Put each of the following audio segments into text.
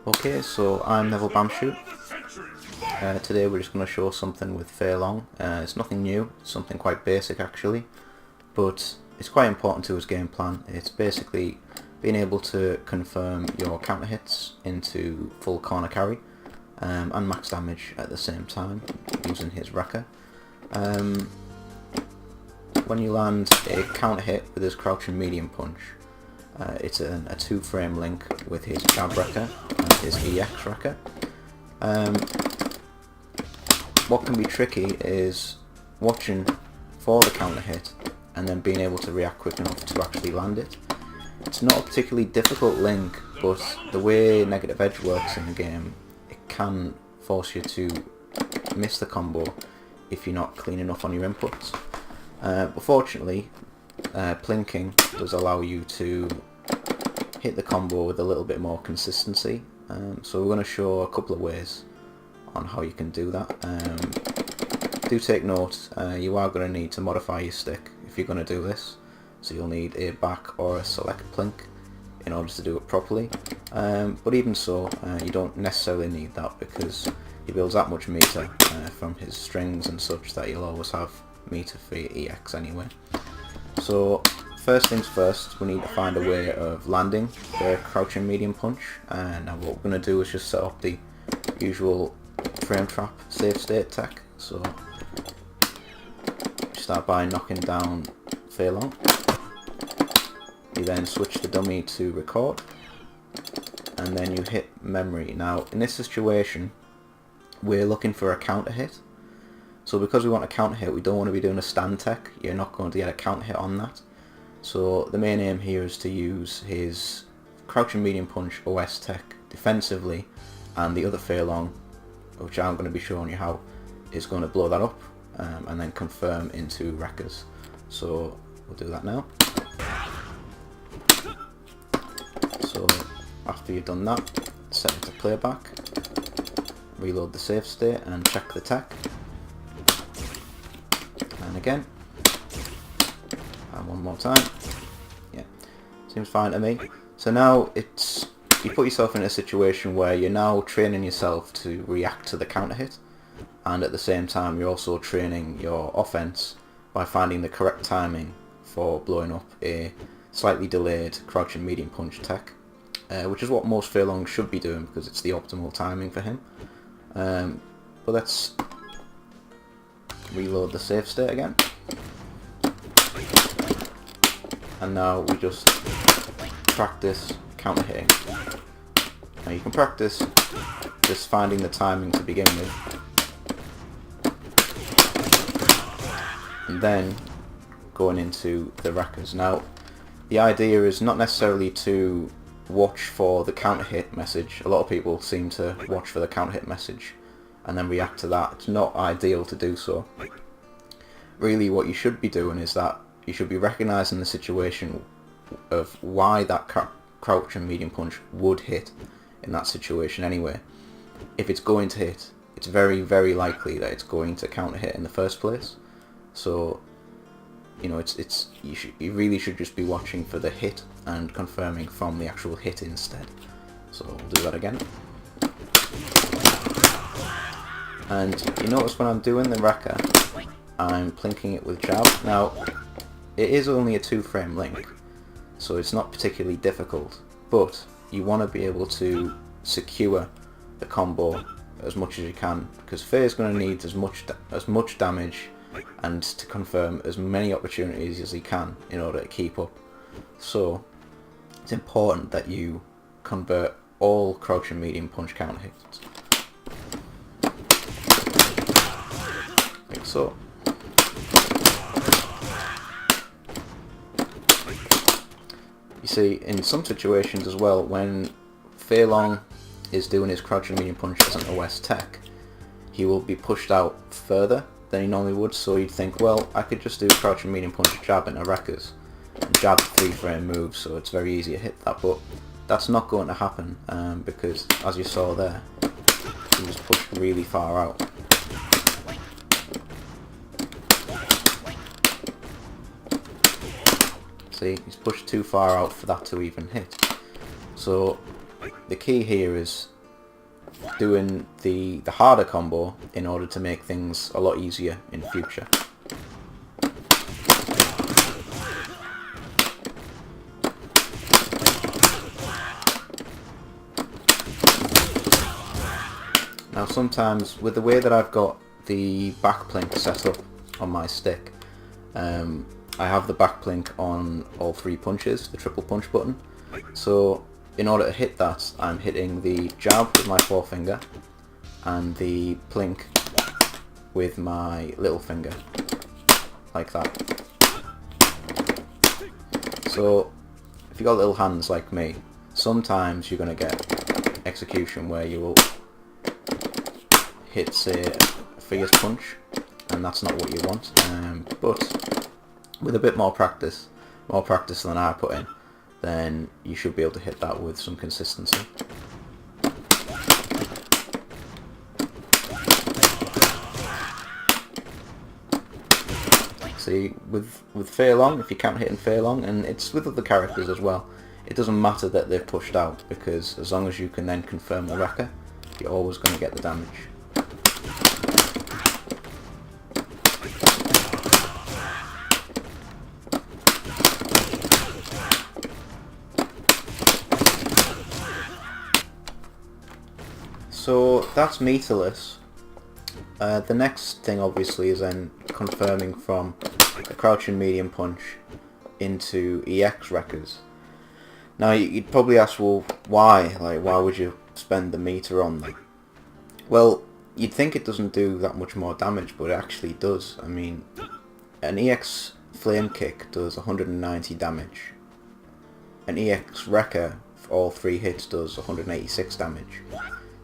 Okay, so I'm nevillebamshew. Today we're just going to show something with Fairlong. It's nothing new, it's something quite basic actually, but it's quite important to his game plan. It's basically being able to confirm your counter hits into full corner carry and max damage at the same time using his wrecker. When you land a counter hit with his crouching medium punch, it's a 2-frame link with his jab wrecker and his EX wrecker. What can be tricky is watching for the counter hit and then being able to react quick enough to actually land it. It's not a particularly difficult link, but the way negative edge works in the game, it can force you to miss the combo if you're not clean enough on your inputs. But fortunately, plinking does allow you to hit the combo with a little bit more consistency. So we're going to show a couple of ways on how you can do that. Do take note, you are going to need to modify your stick if you're going to do this. So you'll need a back or a select plink in order to do it properly. But even so, you don't necessarily need that because he builds that much meter from his strings and such that you'll always have meter for your EX anyway. So first things first, we need to find a way of landing the crouching medium punch. Now what we're going to do is just set up the usual frame trap save state tech. So start by knocking down Fairlong. You then switch the dummy to record, and then you hit memory. Now in this situation we're looking for a counter hit, so because we want a counter hit we don't want to be doing a stand tech. You're not going to get a counter hit on that. So the main aim here is to use his crouching medium punch OS tech defensively, and the other Fairlong, which I'm going to be showing you how, is going to blow that up and then confirm into wreckers. So we'll do that now. So after you've done that, set it to playback, reload the save state and check the tech, and again, and one more time. Yeah, seems fine to me. So now you put yourself in a situation where you're now training yourself to react to the counter hit, and at the same time you're also training your offense by finding the correct timing for blowing up a slightly delayed crouching medium punch tech, which is what most Fairlongs should be doing because it's the optimal timing for him. But let's reload the save state again, and now we just practice counter hitting. Now you can practice just finding the timing to begin with, and then going into the wreckers. Now the idea is not necessarily to watch for the counter hit message. A lot of people seem to watch for the counter hit message and then react to that. It's not ideal to do so. Really what you should be doing is that you should be recognizing the situation of why that crouch and medium punch would hit in that situation anyway. If it's going to hit, it's very, very likely that it's going to counter hit in the first place. So you know, you really should just be watching for the hit and confirming from the actual hit instead. So we'll do that again. And you notice when I'm doing the wrecker, I'm plinking it with jab. Now it is only a 2-frame link, so it's not particularly difficult, but you want to be able to secure the combo as much as you can, because Fair's going to need as much damage and to confirm as many opportunities as he can in order to keep up. So it's important that you convert all crouching medium punch counter hits, like so. You see, in some situations as well, when Fairlong is doing his crouching medium punch as an OS tech, he will be pushed out further than he normally would, so you'd think, well, I could just do crouching medium punch jab into wreckers, and jab 3-frame moves, so it's very easy to hit that, but that's not going to happen because, as you saw there, he was pushed really far out. See, he's pushed too far out for that to even hit. So the key here is doing the harder combo in order to make things a lot easier in future. Now sometimes, with the way that I've got the back plink set up on my stick, I have the back plink on all 3 punches, the triple punch button. So in order to hit that, I'm hitting the jab with my forefinger and the plink with my little finger, like that. So if you've got little hands like me, sometimes you're going to get execution where you will hit, say, a fierce punch, and that's not what you want. But with a bit more practice than I put in, then you should be able to hit that with some consistency. See, with Fei Long, if you can't hit in Fei Long, and it's with other characters as well, it doesn't matter that they've pushed out, because as long as you can then confirm the wrecker, you're always going to get the damage. So that's meterless. The next thing obviously is then confirming from a crouching medium punch into EX wreckers. Now you'd probably ask, well, why? Like, why would you spend the meter on them? Well, you'd think it doesn't do that much more damage, but it actually does. I mean, an EX flame kick does 190 damage. An EX wrecker for all 3 hits does 186 damage.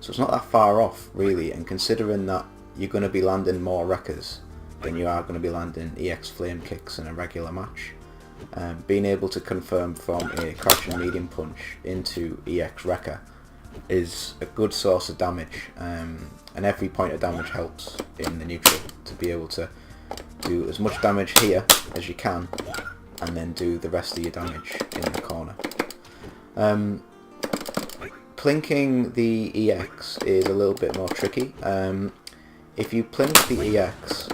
So it's not that far off, really, and considering that you're going to be landing more wreckers than you are going to be landing EX flame kicks in a regular match, being able to confirm from a crouching medium punch into EX wrecker is a good source of damage, and every point of damage helps in the neutral to be able to do as much damage here as you can, and then do the rest of your damage in the corner. Plinking the EX is a little bit more tricky. If you plink the EX,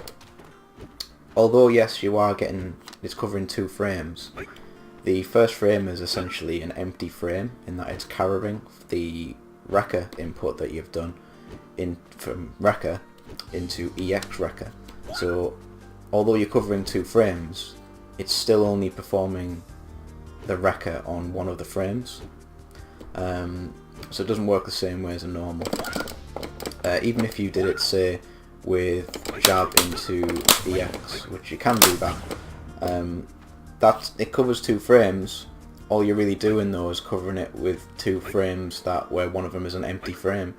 although yes you are getting, it's covering 2 frames, the first frame is essentially an empty frame in that it's carrying the wrecker input that you've done from wrecker into EX wrecker. So although you're covering 2 frames, it's still only performing the wrecker on one of the frames. So it doesn't work the same way as a normal. Even if you did it, say, with jab into EX, which you can do that, it covers 2 frames. All you're really doing though is covering it with 2 frames where one of them is an empty frame.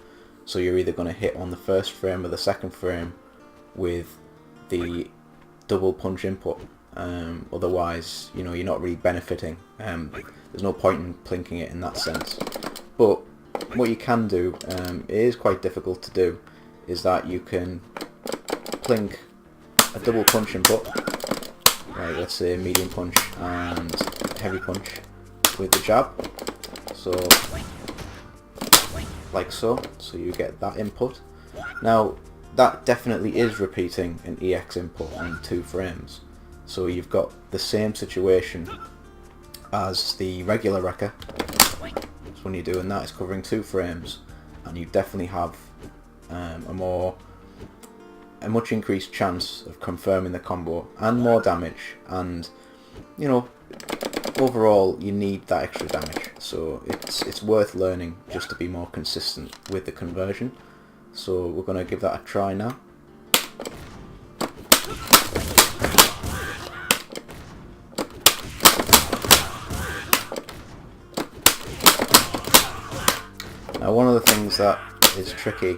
So you're either going to hit on the first frame or the second frame with the double punch input. Otherwise, you know, you're not really benefiting. There's no point in plinking it in that sense. But what you can do, it is quite difficult to do, is that you can plink a double punch input, right, let's say medium punch and heavy punch with the jab, so like so you get that input. Now that definitely is repeating an EX input on 2 frames, so you've got the same situation as the regular wrecker. So when you're doing that, it's covering 2 frames, and you definitely have a much increased chance of confirming the combo and more damage, and you know, overall you need that extra damage, so it's worth learning just to be more consistent with the conversion. So we're going to give that a try now. Now one of the things that is tricky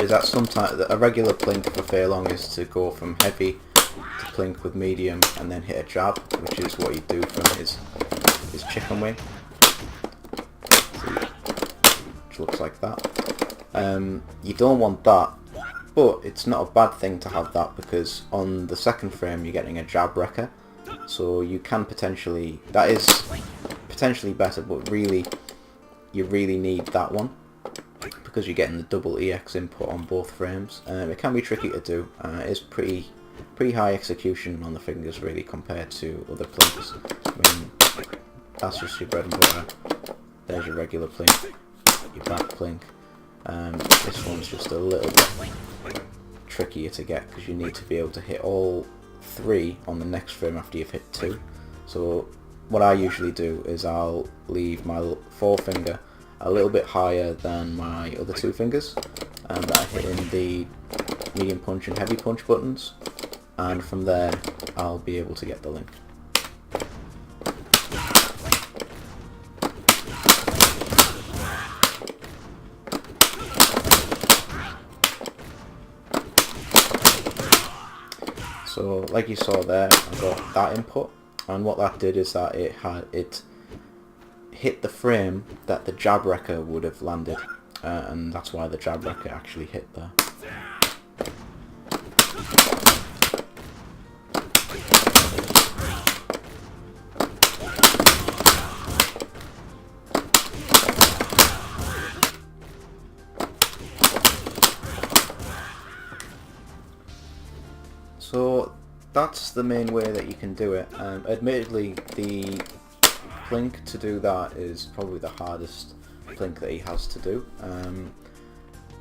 is that sometimes a regular plink for Fei Long is to go from heavy to plink with medium and then hit a jab, which is what you do from his chicken wing, which looks like that. You don't want that, but it's not a bad thing to have that, because on the second frame you're getting a jab wrecker, so you can potentially, that is potentially better, but really you really need that one. because you're getting the double EX input on both frames. It can be tricky to do. It's pretty high execution on the fingers really compared to other plinks. I mean, that's just your bread and butter. There's your regular plink, your back plink. This one's just a little bit trickier to get because you need to be able to hit all 3 on the next frame after you've hit 2. So what I usually do is I'll leave my forefinger a little bit higher than my other 2 fingers, and I hit in the medium punch and heavy punch buttons, and from there I'll be able to get the link. So like you saw there, I got that input, and what that did is that it hit the frame that the jab wrecker would have landed, and that's why the jab wrecker actually hit there. So that's the main way that you can do it. Admittedly, the plink to do that is probably the hardest plink that he has to do.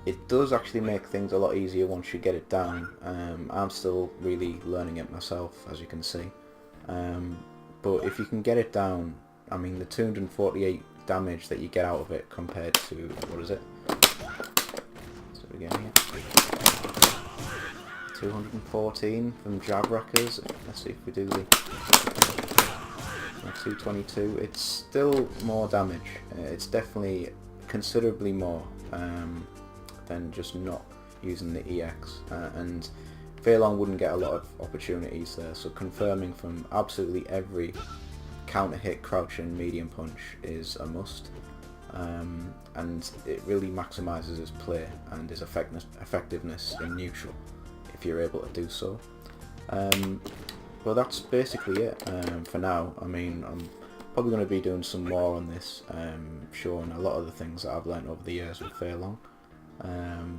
It does actually make things a lot easier once you get it down. I'm still really learning it myself, as you can see. But if you can get it down, I mean, the 248 damage that you get out of it compared to, what is it? So again here. 214 from jab wreckers. Let's see if we do the 222. It's still more damage. It's definitely considerably more than just not using the EX. And Fei Long wouldn't get a lot of opportunities there. So confirming from absolutely every counter hit, crouch and medium punch is a must. And it really maximises his play and his effectiveness in neutral, if you're able to do so. Well, that's basically it for now. I mean, I'm probably going to be doing some more on this, showing a lot of the things that I've learnt over the years with Fei Long,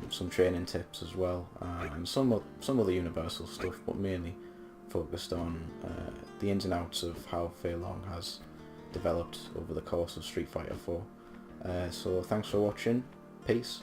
some training tips as well, and some other universal stuff, but mainly focused on the ins and outs of how Fei Long has developed over the course of Street Fighter 4. So thanks for watching, peace.